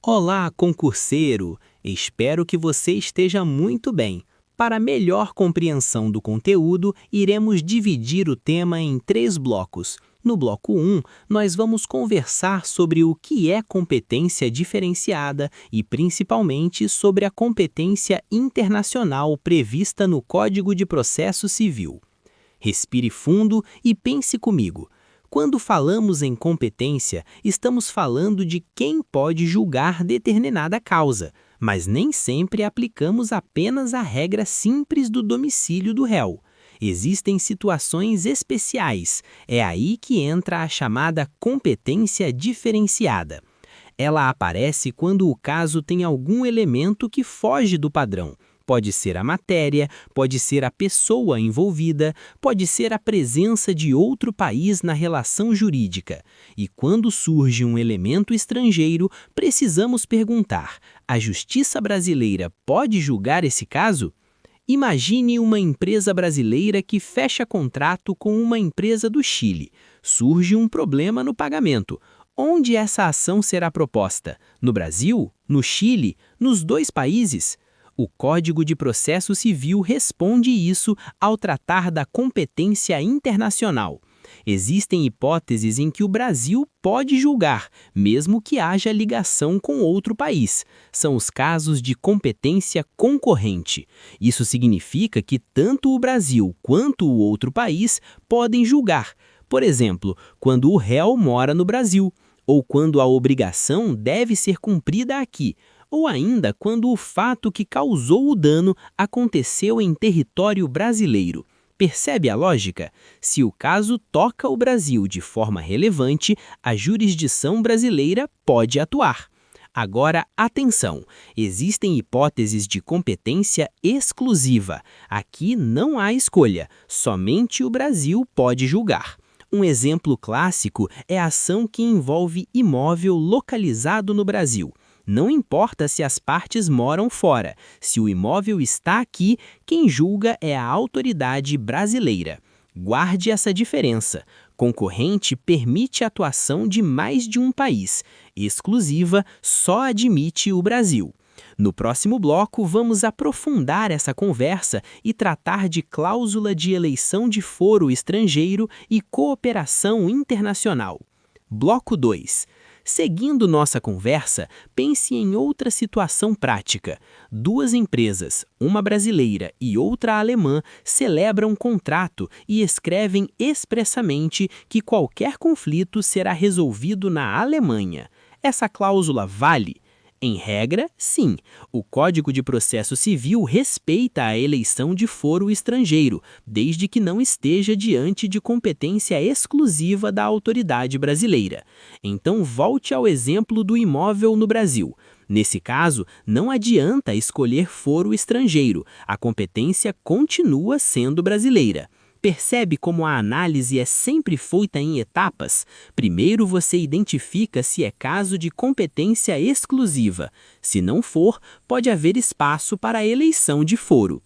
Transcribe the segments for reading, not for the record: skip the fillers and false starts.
Olá, concurseiro! Espero que você esteja muito bem. Para melhor compreensão do conteúdo, iremos dividir o tema em 3 blocos. No bloco 1, nós vamos conversar sobre o que é competência diferenciada e, principalmente, sobre a competência internacional prevista no Código de Processo Civil. Respire fundo e pense comigo. Quando falamos em competência, estamos falando de quem pode julgar determinada causa, mas nem sempre aplicamos apenas a regra simples do domicílio do réu. Existem situações especiais, é aí que entra a chamada competência diferenciada. Ela aparece quando o caso tem algum elemento que foge do padrão. Pode ser a matéria, pode ser a pessoa envolvida, pode ser a presença de outro país na relação jurídica. E quando surge um elemento estrangeiro, precisamos perguntar: a justiça brasileira pode julgar esse caso? Imagine uma empresa brasileira que fecha contrato com uma empresa do Chile. Surge um problema no pagamento. Onde essa ação será proposta? No Brasil? No Chile? Nos dois países? O Código de Processo Civil responde isso ao tratar da competência internacional. Existem hipóteses em que o Brasil pode julgar, mesmo que haja ligação com outro país. São os casos de competência concorrente. Isso significa que tanto o Brasil quanto o outro país podem julgar. Por exemplo, quando o réu mora no Brasil, ou quando a obrigação deve ser cumprida aqui, ou ainda quando o fato que causou o dano aconteceu em território brasileiro. Percebe a lógica? Se o caso toca o Brasil de forma relevante, a jurisdição brasileira pode atuar. Agora, atenção! Existem hipóteses de competência exclusiva. Aqui não há escolha, somente o Brasil pode julgar. Um exemplo clássico é a ação que envolve imóvel localizado no Brasil. Não importa se as partes moram fora, se o imóvel está aqui, quem julga é a autoridade brasileira. Guarde essa diferença. Concorrente permite a atuação de mais de um país. Exclusiva só admite o Brasil. No próximo bloco, vamos aprofundar essa conversa e tratar de cláusula de eleição de foro estrangeiro e cooperação internacional. Bloco 2. Seguindo nossa conversa, pense em outra situação prática. Duas empresas, uma brasileira e outra alemã, celebram um contrato e escrevem expressamente que qualquer conflito será resolvido na Alemanha. Essa cláusula vale? Em regra, sim. O Código de Processo Civil respeita a eleição de foro estrangeiro, desde que não esteja diante de competência exclusiva da autoridade brasileira. Então, volte ao exemplo do imóvel no Brasil. Nesse caso, não adianta escolher foro estrangeiro, a competência continua sendo brasileira. Percebe como a análise é sempre feita em etapas? Primeiro você identifica se é caso de competência exclusiva. Se não for, pode haver espaço para a eleição de foro.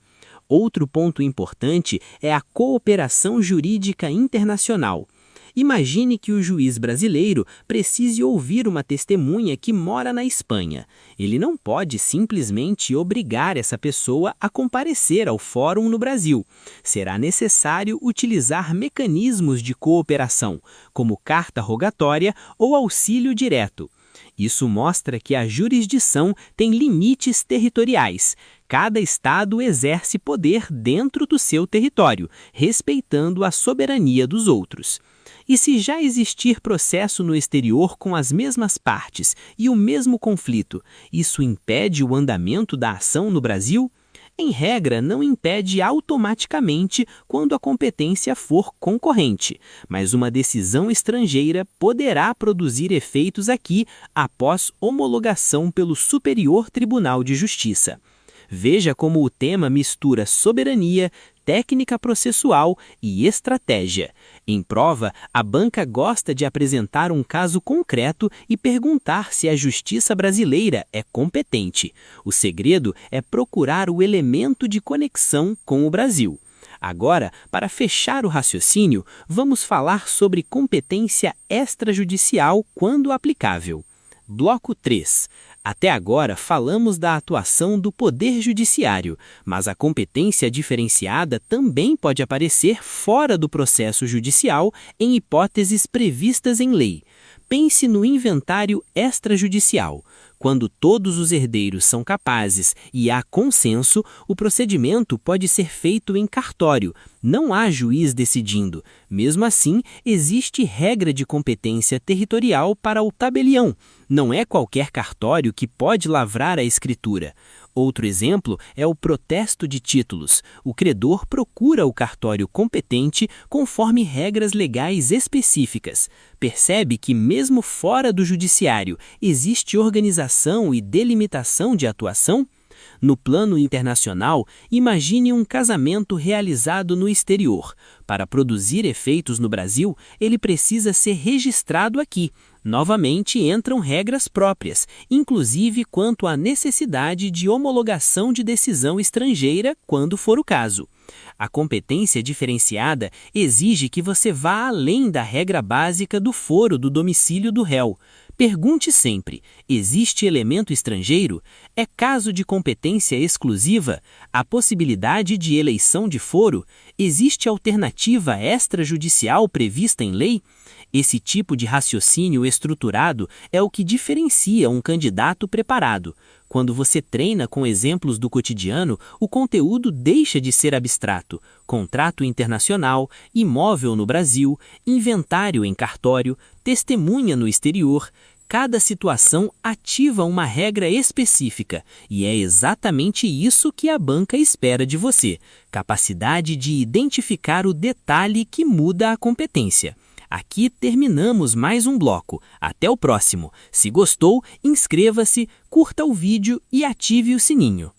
Outro ponto importante é a cooperação jurídica internacional. Imagine que o juiz brasileiro precise ouvir uma testemunha que mora na Espanha. Ele não pode simplesmente obrigar essa pessoa a comparecer ao fórum no Brasil. Será necessário utilizar mecanismos de cooperação, como carta rogatória ou auxílio direto. Isso mostra que a jurisdição tem limites territoriais. Cada estado exerce poder dentro do seu território, respeitando a soberania dos outros. E se já existir processo no exterior com as mesmas partes e o mesmo conflito, isso impede o andamento da ação no Brasil? Em regra, não impede automaticamente quando a competência for concorrente, mas uma decisão estrangeira poderá produzir efeitos aqui após homologação pelo Superior Tribunal de Justiça. Veja como o tema mistura soberania, técnica processual e estratégia. Em prova, a banca gosta de apresentar um caso concreto e perguntar se a justiça brasileira é competente. O segredo é procurar o elemento de conexão com o Brasil. Agora, para fechar o raciocínio, vamos falar sobre competência extrajudicial quando aplicável. Bloco 3. Até agora falamos da atuação do Poder Judiciário, mas a competência diferenciada também pode aparecer fora do processo judicial em hipóteses previstas em lei. Pense no inventário extrajudicial. Quando todos os herdeiros são capazes e há consenso, o procedimento pode ser feito em cartório. Não há juiz decidindo. Mesmo assim, existe regra de competência territorial para o tabelião. Não é qualquer cartório que pode lavrar a escritura. Outro exemplo é o protesto de títulos. O credor procura o cartório competente conforme regras legais específicas. Percebe que, mesmo fora do judiciário, existe organização e delimitação de atuação? No plano internacional, imagine um casamento realizado no exterior. Para produzir efeitos no Brasil, ele precisa ser registrado aqui. Novamente entram regras próprias, inclusive quanto à necessidade de homologação de decisão estrangeira, quando for o caso. A competência diferenciada exige que você vá além da regra básica do foro do domicílio do réu. Pergunte sempre: existe elemento estrangeiro? É caso de competência exclusiva? Há possibilidade de eleição de foro? Existe alternativa extrajudicial prevista em lei? Esse tipo de raciocínio estruturado é o que diferencia um candidato preparado. Quando você treina com exemplos do cotidiano, o conteúdo deixa de ser abstrato. Contrato internacional, imóvel no Brasil, inventário em cartório, testemunha no exterior. Cada situação ativa uma regra específica, e é exatamente isso que a banca espera de você: capacidade de identificar o detalhe que muda a competência. Aqui terminamos mais um bloco. Até o próximo. Se gostou, inscreva-se, curta o vídeo e ative o sininho.